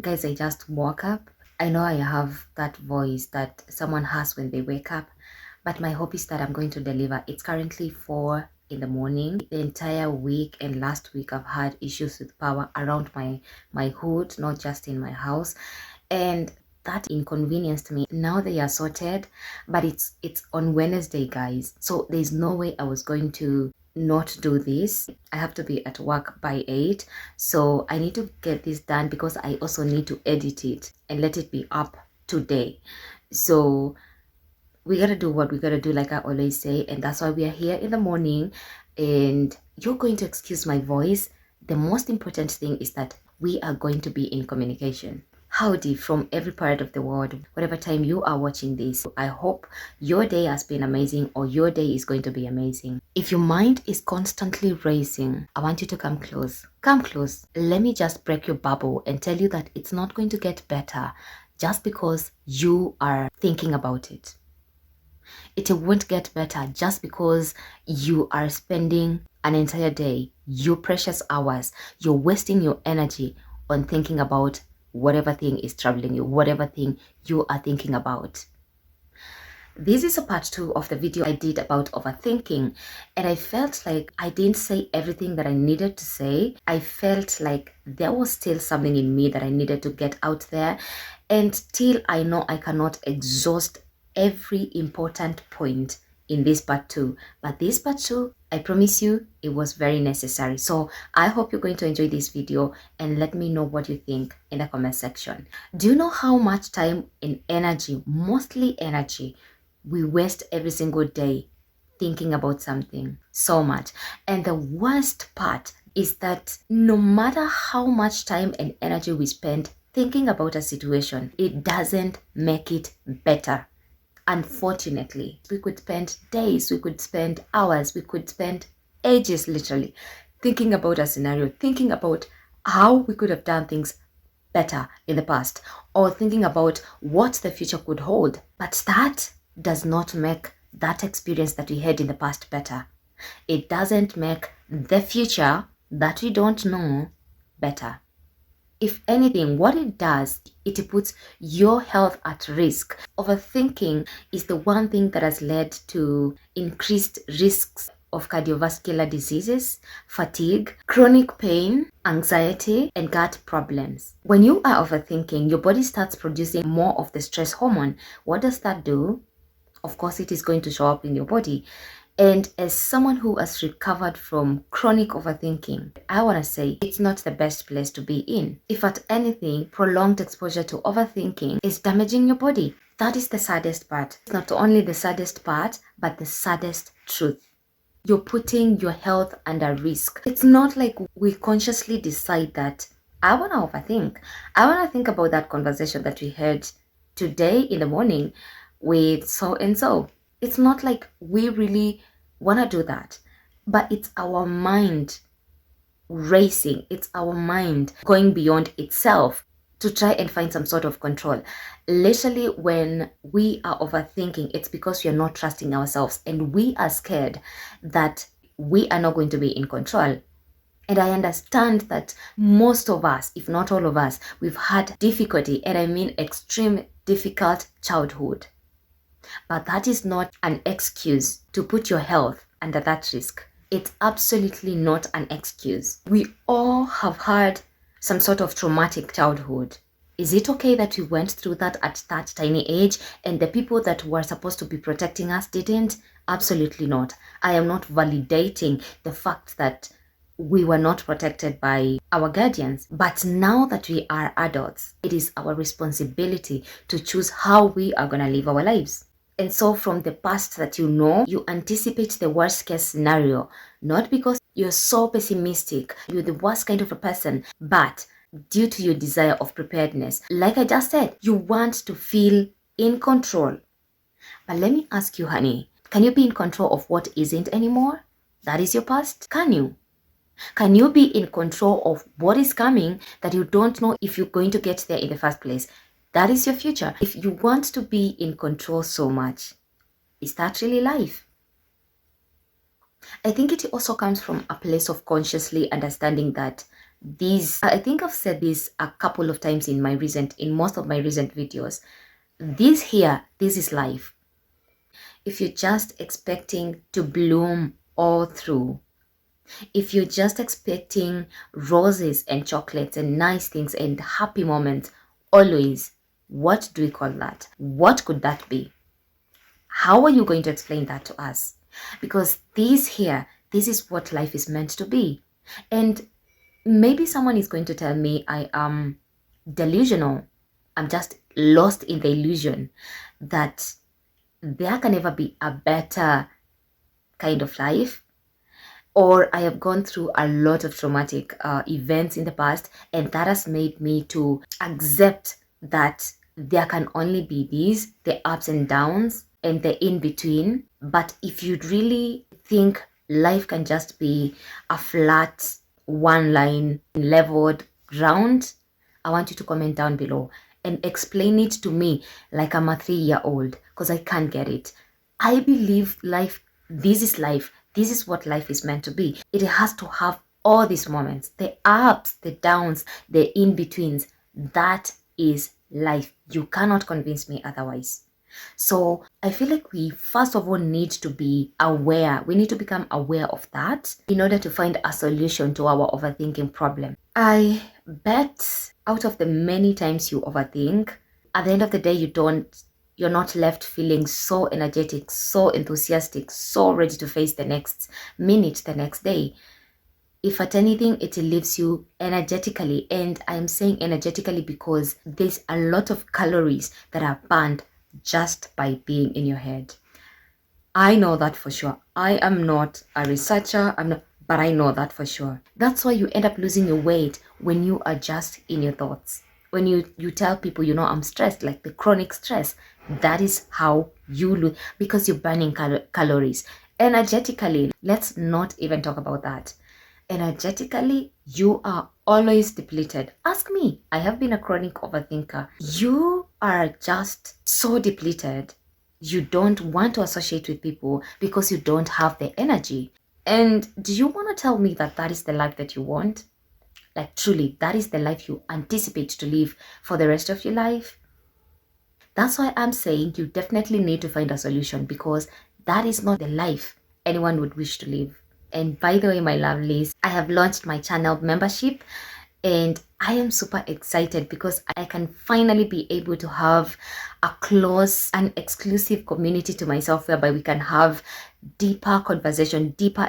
Guys, I just woke up. I know I have that voice that someone has when they wake up, but my hope is that I'm going to deliver. It's currently 4 in the morning. The entire week and last week I've had issues with power around my hood, not just in my house, and that inconvenienced me. Now they are sorted, but it's on Wednesday, guys, so there's no way I was going to not do this. I have to be at work by 8, so I need to get this done because I also need to edit it and let it be up today. So we gotta do what we gotta do, like I always say, and that's why we are here in the morning. And you're going to excuse my voice. The most important thing is that we are going to be in communication. Howdy from every part of the world, whatever time you are watching this. I hope your day has been amazing, or your day is going to be amazing. If your mind is constantly racing, I want you to come close. Come close. Let me just break your bubble and tell you that it's not going to get better just because you are thinking about it. It won't get better just because you are spending an entire day, your precious hours, you're wasting your energy on thinking about whatever thing is troubling you, whatever thing you are thinking about. This is a part 2 of the video I did about overthinking, and I felt like I didn't say everything that I needed to say. I felt like there was still something in me that I needed to get out there, and still I know I cannot exhaust every important point in this part 2, but this part 2, I promise you, it was very necessary. So I hope you're going to enjoy this video, and let me know what you think in the comment section. Do you know how much time and energy, mostly energy, we waste every single day thinking about something? So much. And the worst part is that no matter how much time and energy we spend thinking about a situation, it doesn't make it better. Unfortunately, we could spend days, we could spend hours, we could spend ages literally thinking about a scenario, thinking about how we could have done things better in the past, or thinking about what the future could hold. But that does not make that experience that we had in the past better. It doesn't make the future that we don't know better. If anything, what it does, it puts your health at risk. Overthinking is the one thing that has led to increased risks of cardiovascular diseases, fatigue, chronic pain, anxiety, and gut problems. When you are overthinking, your body starts producing more of the stress hormone. What does that do? Of course, it is going to show up in your body. And as someone who has recovered from chronic overthinking, I want to say it's not the best place to be in. If at anything, prolonged exposure to overthinking is damaging your body. That is the saddest part. It's not only the saddest part, but the saddest truth. You're putting your health under risk. It's not like we consciously decide that I want to overthink. I want to think about that conversation that we had today in the morning with so and so. It's not like we really want to do that, but it's our mind racing. It's our mind going beyond itself to try and find some sort of control. Literally, when we are overthinking, it's because we are not trusting ourselves, and we are scared that we are not going to be in control. And I understand that most of us, if not all of us, we've had difficulty, and I mean extreme difficult childhood. But that is not an excuse to put your health under that risk. It's absolutely not an excuse. We all have had some sort of traumatic childhood. Is it okay that we went through that at that tiny age and the people that were supposed to be protecting us didn't? Absolutely not. I am not validating the fact that we were not protected by our guardians. But now that we are adults, it is our responsibility to choose how we are going to live our lives. And so from the past that you know, you anticipate the worst case scenario, not because you're so pessimistic, you're the worst kind of a person, but due to your desire of preparedness. Like I just said, you want to feel in control. But let me ask you, honey, can you be in control of what isn't anymore? That is your past? Can you? Can you be in control of what is coming that you don't know if you're going to get there in the first place? That is your future. If you want to be in control so much, is that really life? I think it also comes from a place of consciously understanding that These, I think I've said this a couple of times in most of my recent videos. This is life. If you're just expecting to bloom all through, if you're just expecting roses and chocolates and nice things and happy moments always, what do we call that? What could that be? How are you going to explain that to us? Because this is what life is meant to be. And maybe someone is going to tell me I am delusional. I'm just lost in the illusion that there can never be a better kind of life, or I have gone through a lot of traumatic events in the past, and that has made me to accept that there can only be the ups and downs and the in between. But if you really think life can just be a flat, one line, leveled ground, I want you to comment down below and explain it to me like I'm a 3-year-old, because I can't get it. I believe life, this is life. This is what life is meant to be. It has to have all these moments, the ups, the downs, the in-betweens. That is life. You cannot convince me otherwise. So I feel like we first of all need to be aware. We need to become aware of that in order to find a solution to our overthinking problem. I bet out of the many times you overthink, at the end of the day, you're not left feeling so energetic, so enthusiastic, so ready to face the next minute, the next day. If at anything, it leaves you energetically. And I'm saying energetically because there's a lot of calories that are burned just by being in your head. I know that for sure. I am not a researcher, but I know that for sure. That's why you end up losing your weight when you are just in your thoughts. When you tell people, I'm stressed, like the chronic stress, that is how you lose, because you're burning calories. Energetically, let's not even talk about that. Energetically, you are always depleted. Ask me. I have been a chronic overthinker. You are just so depleted. You don't want to associate with people because you don't have the energy. And do you want to tell me that that is the life that you want? Like truly, that is the life you anticipate to live for the rest of your life? That's why I'm saying you definitely need to find a solution, because that is not the life anyone would wish to live. And by the way, my lovelies, I have launched my channel membership, and I am super excited because I can finally be able to have a close and exclusive community to myself, whereby we can have deeper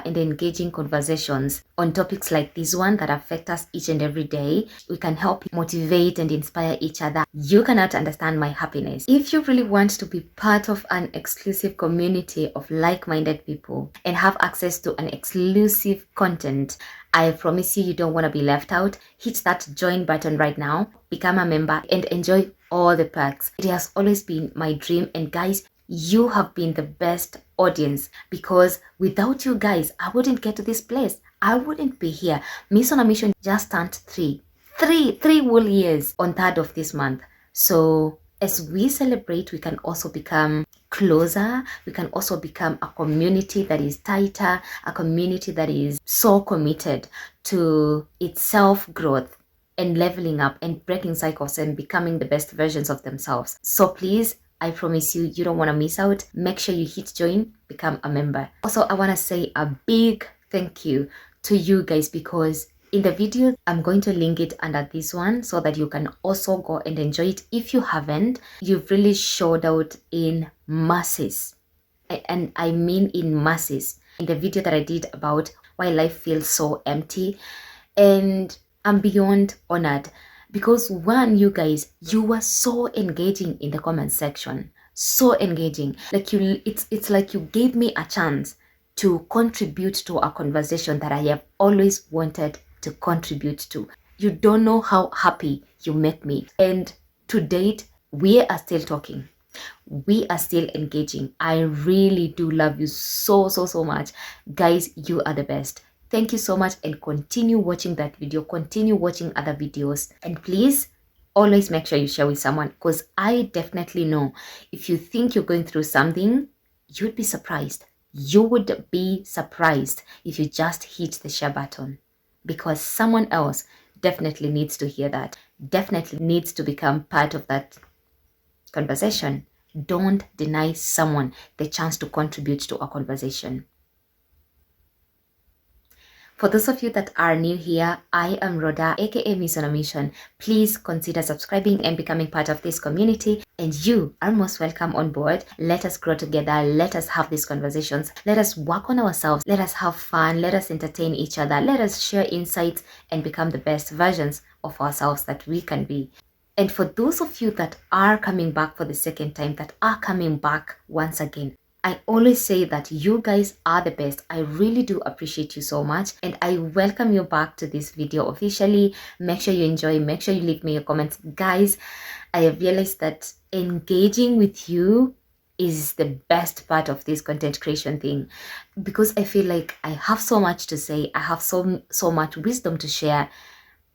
and engaging conversations on topics like this one that affect us each and every day. We can help motivate and inspire each other. You cannot understand my happiness. If you really want to be part of an exclusive community of like-minded people and have access to an exclusive content, I promise you don't want to be left out. Hit that join button right now, become a member, and enjoy all the perks. It has always been my dream, and guys, you have been the best audience, because without you guys, I wouldn't get to this place. I wouldn't be here. Miss on a Mission just turned three whole years on 3rd of this month. So as we celebrate, we can also become closer. We can also become a community that is tighter, a community that is so committed to its self-growth and leveling up and breaking cycles and becoming the best versions of themselves. So please, I promise you, you don't want to miss out. Make sure you hit join, become a member. Also, I want to say a big thank you to you guys, because in the video, I'm going to link it under this one so that you can also go and enjoy it. If you haven't, you've really showed out in masses. And I mean in masses. In the video that I did about why life feels so empty. And I'm beyond honored, because one, you guys, you were so engaging in the comment section. So engaging. Like it's like you gave me a chance to contribute to a conversation that I have always wanted to contribute to. You don't know how happy you make me. And to date, we are still talking. We are still engaging. I really do love you so much. Guys, you are the best. Thank you so much, and continue watching that video. Continue watching other videos. And please, always make sure you share with someone, because I definitely know if you think you're going through something, you'd be surprised. You would be surprised if you just hit the share button, because someone else definitely needs to hear that, definitely needs to become part of that conversation. Don't deny someone the chance to contribute to a conversation. For those of you that are new here, I am Rhoda, aka Miss on a Mission. Please consider subscribing and becoming part of this community, and you are most welcome on board. Let us grow together. Let us have these conversations. Let us work on ourselves. Let us have fun. Let us entertain each other. Let us share insights and become the best versions of ourselves that we can be. And for those of you that are coming back for the second time, that are coming back once again, I always say that you guys are the best. I really do appreciate you so much, and I welcome you back to this video officially. Make sure you enjoy, make sure you leave me your comments. Guys, I have realized that engaging with you is the best part of this content creation thing, because I feel like I have so much to say. I have so much wisdom to share,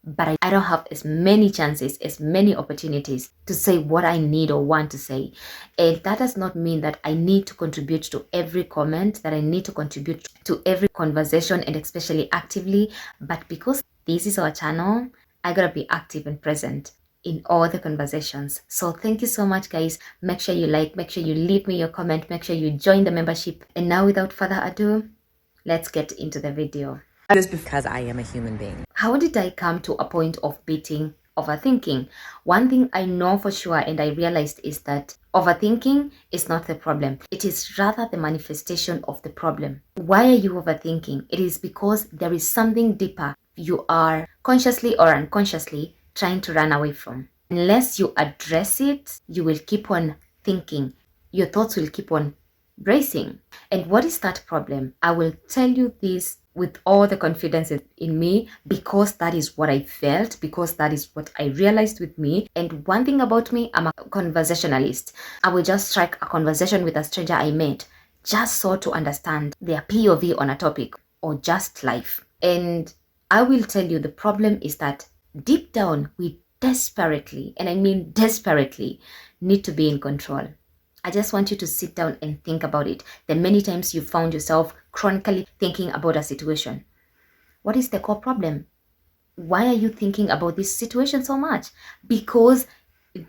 but I don't have as many chances, as many opportunities to say what I need or want to say. And that does not mean that I need to contribute to every comment, that I need to contribute to every conversation, and especially actively. But because this is our channel, I gotta be active and present in all the conversations. So thank you so much, guys. Make sure you like, make sure you leave me your comment, make sure you join the membership. And now, without further ado, let's get into the video. Just because I am a human being. How did I come to a point of beating overthinking? One thing I know for sure and I realized is that overthinking is not the problem. It is rather the manifestation of the problem. Why are you overthinking? It is because there is something deeper you are consciously or unconsciously trying to run away from. Unless you address it, you will keep on thinking. Your thoughts will keep on racing. And what is that problem? I will tell you this with all the confidence in me, because that is what I felt, because that is what I realized with me. And one thing about me, I'm a conversationalist. I will just strike a conversation with a stranger I met just so to understand their POV on a topic or just life. And I will tell you the problem is that deep down we desperately, and I mean desperately, need to be in control. I just want you to sit down and think about it. The many times you found yourself chronically thinking about a situation. What is the core problem? Why are you thinking about this situation so much? Because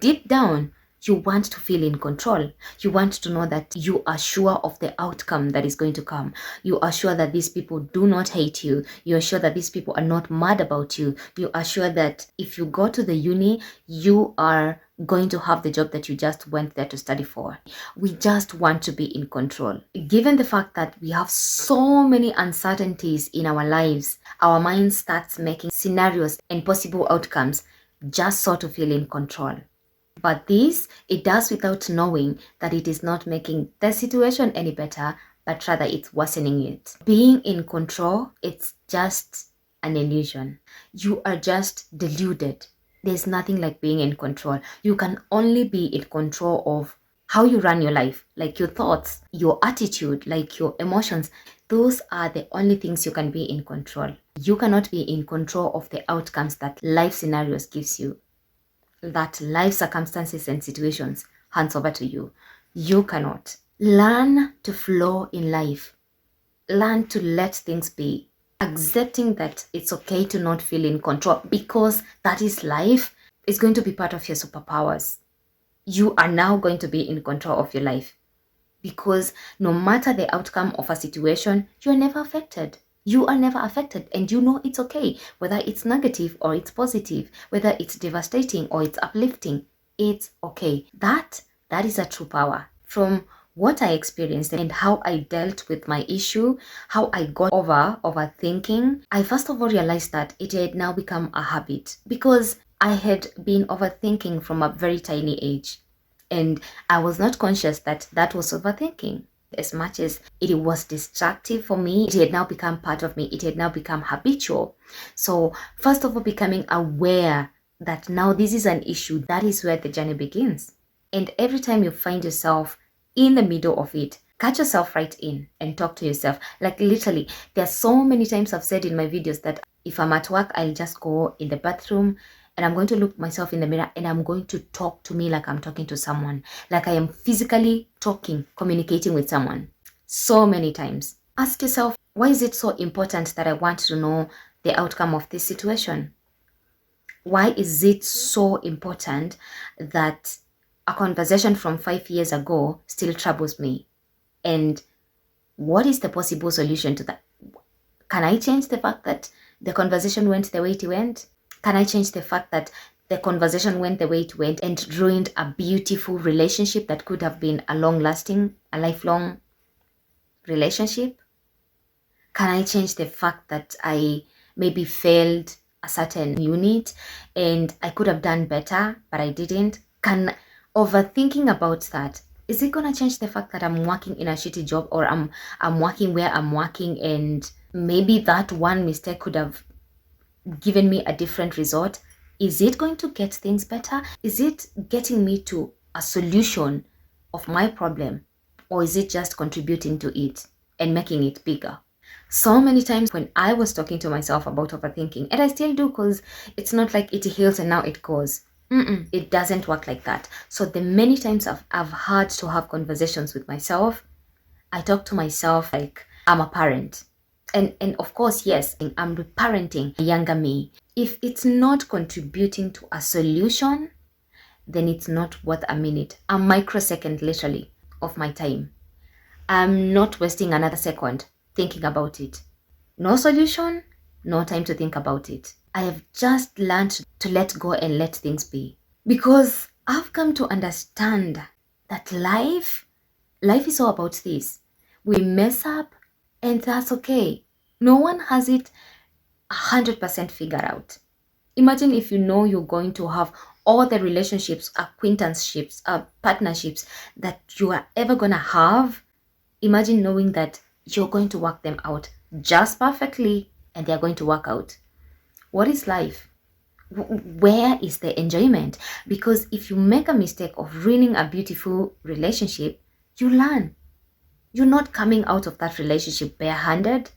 deep down, you want to feel in control. You want to know that you are sure of the outcome that is going to come. You are sure that these people do not hate you. You are sure that these people are not mad about you. You are sure that if you go to the uni, you are going to have the job that you just went there to study for. We just want to be in control. Given the fact that we have so many uncertainties in our lives, our mind starts making scenarios and possible outcomes just so to feel in control. But this, it does without knowing that it is not making the situation any better, but rather it's worsening it. Being in control, it's just an illusion. You are just deluded. There's nothing like being in control. You can only be in control of how you run your life, like your thoughts, your attitude, like your emotions. Those are the only things you can be in control. You cannot be in control of the outcomes that life scenarios gives you, that life circumstances and situations hands over to you. You cannot. Learn to flow in life. Learn to let things be. Accepting that it's okay to not feel in control, because that is life, is going to be part of your superpowers. You are now going to be in control of your life, because no matter the outcome of a situation, you're never affected. You are never affected, and you know it's okay, whether it's negative or it's positive, whether it's devastating or it's uplifting, it's okay. That is a true power. From what I experienced and how I dealt with my issue, how I got over overthinking, I first of all realized that it had now become a habit, because I had been overthinking from a very tiny age, and I was not conscious that that was overthinking. As much as it was distractive for me, it had now become part of me. It had now become habitual. So first of all, becoming aware that now this is an issue, that is where the journey begins. And every time you find yourself in the middle of it, catch yourself right in and talk to yourself. Like literally, there are so many times I've said in my videos that if I'm at work, I'll just go in the bathroom and I'm going to look myself in the mirror and I'm going to talk to me like I'm talking to someone, like I am physically talking, communicating with someone. So many times. Ask yourself, why is it so important that I want to know the outcome of this situation? Why is it so important that a conversation from 5 years ago still troubles me? And what is the possible solution to that? Can I change the fact that the conversation went the way it went? Can I change the fact that the conversation went the way it went and ruined a beautiful relationship that could have been a long-lasting, a lifelong relationship? Can I change the fact that I maybe failed a certain unit and I could have done better, but I didn't? Can overthinking about that, is it gonna change the fact that I'm working in a shitty job, or I'm working where I'm working and maybe that one mistake could have given me a different result? Is it going to get things better? Is it getting me to a solution of my problem? Or is it just contributing to it and making it bigger? So many times when I was talking to myself about overthinking, and I still do, because it's not like it heals and now it goes. It doesn't work like that. So the many times I've had to have conversations with myself, I talk to myself like I'm a parent. And of course, yes, I'm reparenting a younger me. If it's not contributing to a solution, then it's not worth a minute, a microsecond literally of my time. I'm not wasting another second thinking about it. No solution, no time to think about it. I have just learned to let go and let things be. Because I've come to understand that life is all about this. We mess up and that's okay. No one has it 100% figured out. Imagine if you know you're going to have all the relationships, acquaintanceships, partnerships that you are ever going to have. Imagine knowing that you're going to work them out just perfectly and they're going to work out. What is life? Where is the enjoyment? Because if you make a mistake of ruining a beautiful relationship, you learn. You're not coming out of that relationship barehanded.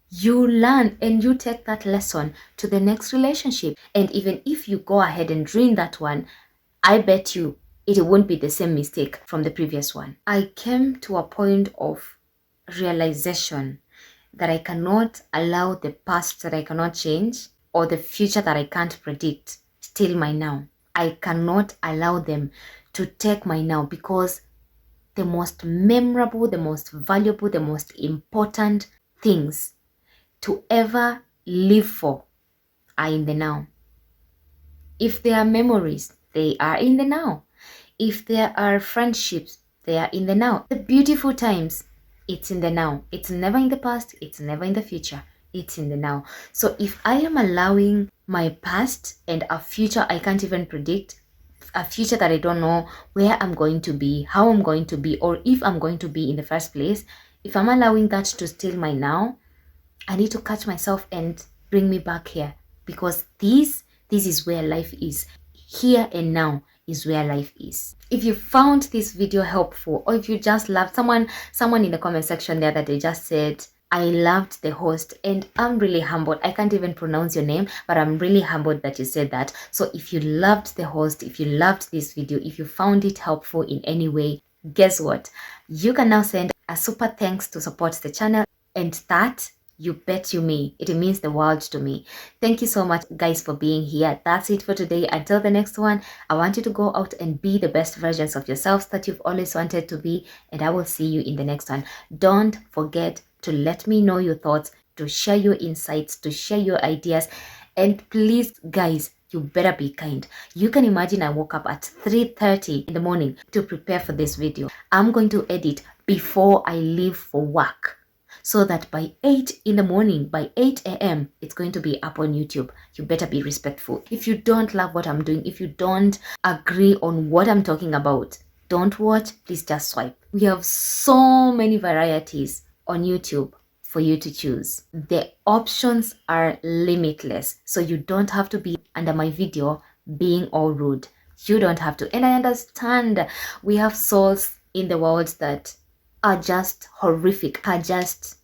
You learn and you take that lesson to the next relationship. And even if you go ahead and ruin that one, I bet you it won't be the same mistake from the previous one. I came to a point of realization that I cannot allow the past that I cannot change or the future that I can't predict steal my now. I cannot allow them to take my now, because the most memorable, the most valuable, the most important things to ever live for are in the now. If there are memories, they are in the now. If there are friendships, they are in the now. The beautiful times, it's in the now. It's never in the past, it's never in the future. It's in the now. So if I am allowing my past and a future I can't even predict, a future that I don't know where I'm going to be, how I'm going to be, or if I'm going to be in the first place, if I'm allowing that to steal my now, I need to catch myself and bring me back here, because this is where life is. Here and now is where life is. If you found this video helpful, or if you just loved someone in the comment section there that they just said, I loved the host, and I'm really humbled. I can't even pronounce your name, but I'm really humbled that you said that. So if you loved the host, if you loved this video, if you found it helpful in any way, guess what? You can now send a super thanks to support the channel, and that, you bet you me, it means the world to me. Thank you so much, guys, for being here. That's it for today. Until the next one, I want you to go out and be the best versions of yourselves that you've always wanted to be, and I will see you in the next one. Don't forget to let me know your thoughts, to share your insights, to share your ideas, and please, guys, you better be kind. You can imagine I woke up at 3:30 in the morning to prepare for this video. I'm going to edit before I leave for work, so that by 8 in the morning, by 8 a.m., it's going to be up on YouTube. You better be respectful. If you don't love what I'm doing, if you don't agree on what I'm talking about, don't watch, please just swipe. We have so many varieties on YouTube for you to choose. The options are limitless, so you don't have to be under my video being all rude. You don't have to. And I understand we have souls in the world that are just horrific, are just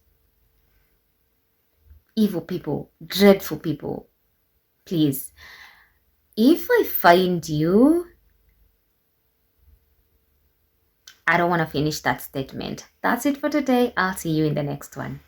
evil people, dreadful people. Please, if I find you, I don't want to finish that statement. That's it for today. I'll see you in the next one.